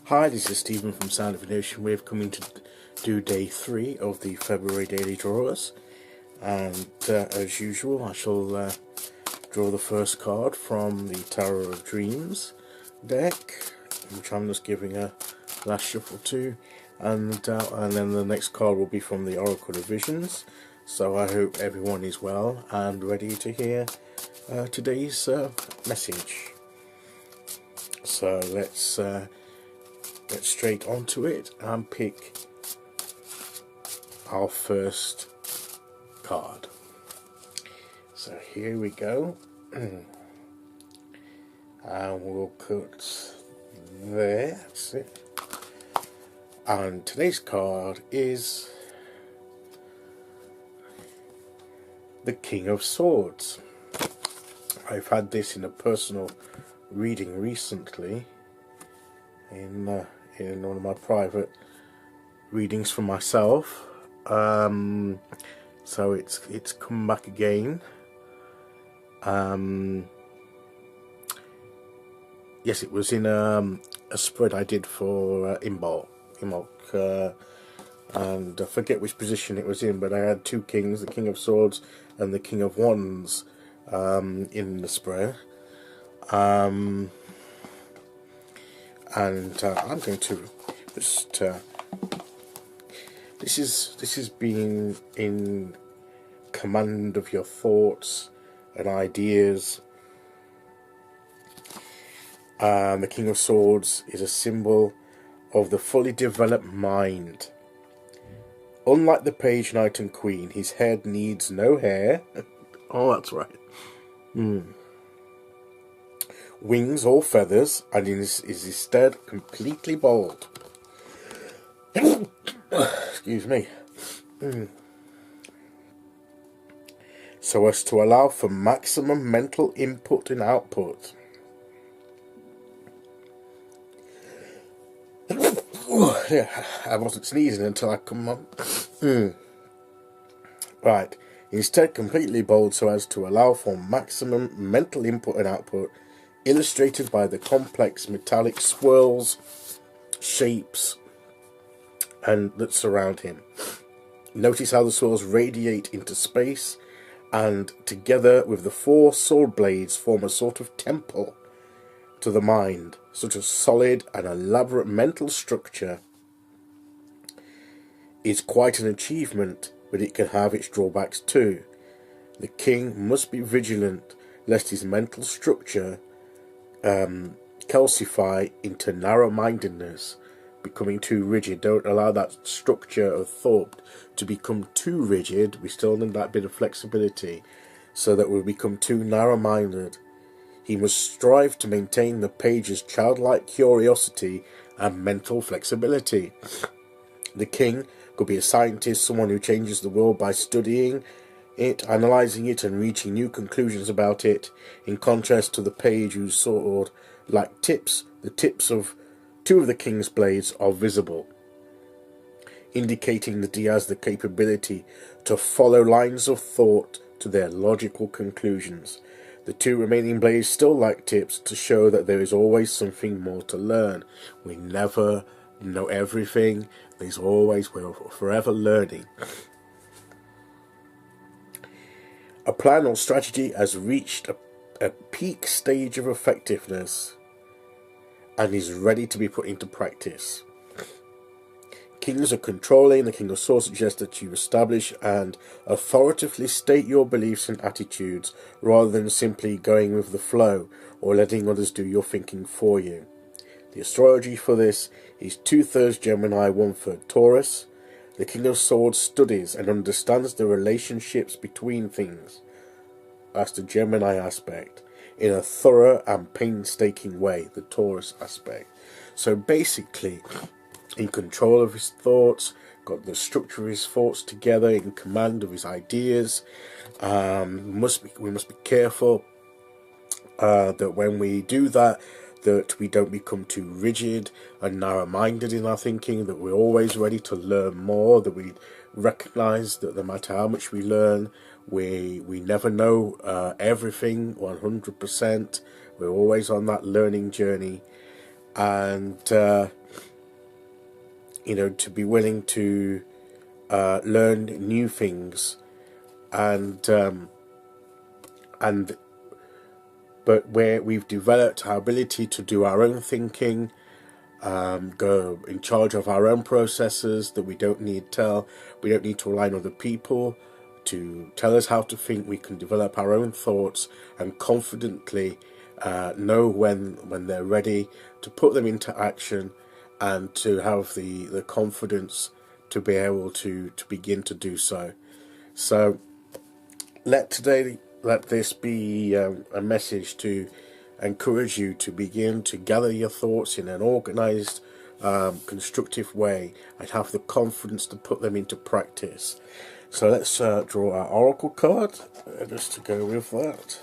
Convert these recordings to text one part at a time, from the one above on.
Hi, this is Stephen from Sound of an Ocean Wave coming to do day 3 of the February Daily Drawers. And as usual, I shall draw the first card from the Tower of Dreams deck, which I'm just giving a last shuffle to. And then the next card will be from the Oracle of Visions. So I hope everyone is well and ready to hear today's message. So let's get straight onto it and pick our first card. So here we go. And we'll cut there. That's it. And today's card is the King of Swords. I've had this in a personal reading recently, in one of my private readings for myself. So it's come back again. Yes, it was in a spread I did for Imbolc, and I forget which position it was in, but I had two kings, the King of Swords and the King of Wands, in the spread. And I'm going to just this is being in command of your thoughts and ideas. The King of Swords is a symbol of the fully developed mind. Unlike the page, knight and queen, his head needs no hair. Oh, that's right. Wings or feathers, and is instead completely bald. Excuse me. So as to allow for maximum mental input and output. Yeah, I wasn't sneezing until I come on. Right. Instead completely bald so as to allow for maximum mental input and output, illustrated by the complex metallic swirls, shapes, and that surround him. Notice how the swirls radiate into space, and together with the four sword blades form a sort of temple to the mind. Such a solid and elaborate mental structure is quite an achievement, but it can have its drawbacks too. The king must be vigilant lest his mental structure calcify into narrow-mindedness, becoming too rigid. Don't allow that structure of thought to become too rigid. We still need that bit of flexibility, so that we become too narrow-minded. He must strive to maintain the page's childlike curiosity and mental flexibility. The king could be a scientist, someone who changes the world by studying it, analysing it, and reaching new conclusions about it, in contrast to the page whose sword, like tips, the tips of two of the king's blades are visible, indicating that he has the capability to follow lines of thought to their logical conclusions. The two remaining blades still lack tips to show that there is always something more to learn. We never know everything. There's always, we're forever learning. A plan or strategy has reached a peak stage of effectiveness and is ready to be put into practice. Kings are controlling. The King of Swords suggests that you establish and authoritatively state your beliefs and attitudes, rather than simply going with the flow or letting others do your thinking for you. The astrology for this is 2/3 Gemini, 1/3 Taurus. The King of Swords studies and understands the relationships between things. That's the Gemini aspect. In a thorough and painstaking way, the Taurus aspect. So basically, in control of his thoughts, got the structure of his thoughts together, in command of his ideas. We must be careful that when we do that, that we don't become too rigid and narrow-minded in our thinking, that we're always ready to learn more, that we recognise that no matter how much we learn, we never know everything 100%. We're always on that learning journey. and to be willing to learn new things, and but where we've developed our ability to do our own thinking, go in charge of our own processes, that we don't need to rely on other people to tell us how to think. We can develop our own thoughts and confidently know when they're ready to put them into action, and to have the confidence to be able to begin to do so. So let this be a message to encourage you to begin to gather your thoughts in an organized, constructive way, and have the confidence to put them into practice. So let's draw our oracle card just to go with that,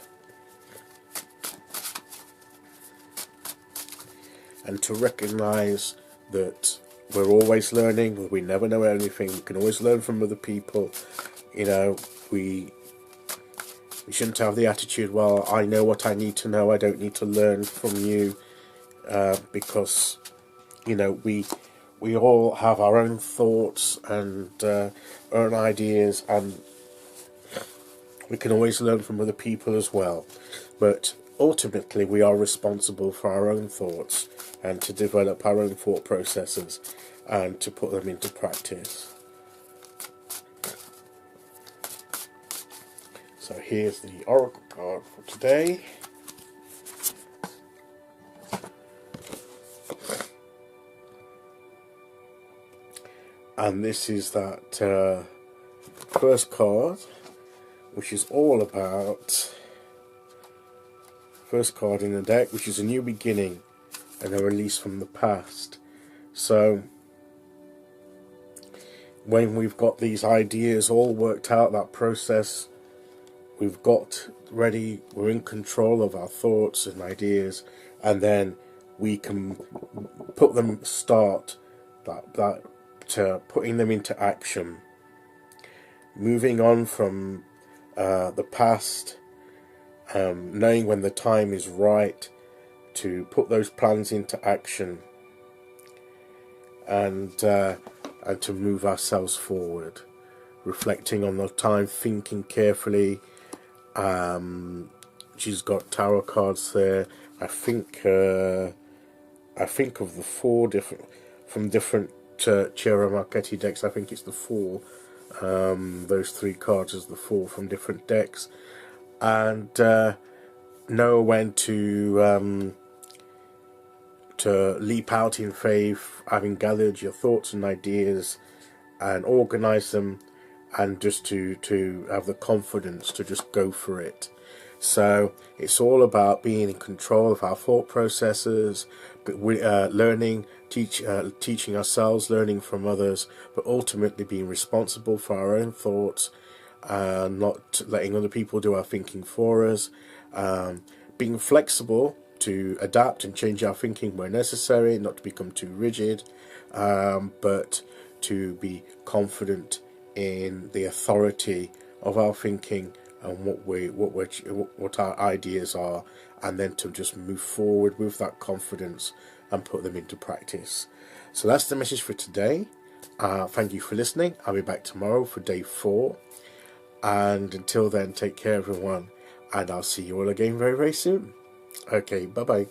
and to recognize that we're always learning. We never know anything. We can always learn from other people. We shouldn't have the attitude, well, I know what I need to know, I don't need to learn from you, because we all have our own thoughts and own ideas, and we can always learn from other people as well. But ultimately we are responsible for our own thoughts, and to develop our own thought processes and to put them into practice. So here's the oracle card for today. And this is that first card, which is all about, first card in the deck, which is a new beginning and a release from the past. So when we've got these ideas all worked out, that process, we've got ready, we're in control of our thoughts and ideas, and then we can put them, start that putting them into action, moving on from the past, knowing when the time is right to put those plans into action, and to move ourselves forward, reflecting on the time, thinking carefully. She's got tarot cards there. I think of the four different from different Ciro Marchetti decks. I think it's the four. Those three cards as the four from different decks, and know when to leap out in faith, having gathered your thoughts and ideas and organize them, and just to have the confidence to just go for it. So it's all about being in control of our thought processes, but learning, teaching ourselves, learning from others, but ultimately being responsible for our own thoughts, not letting other people do our thinking for us, being flexible to adapt and change our thinking where necessary, not to become too rigid, but to be confident in the authority of our thinking and what our ideas are, and then to just move forward with that confidence and put them into practice. So that's the message for today. Thank you for listening. I'll be back tomorrow for day 4, and until then, take care everyone, and I'll see you all again very, very soon. Okay, bye bye.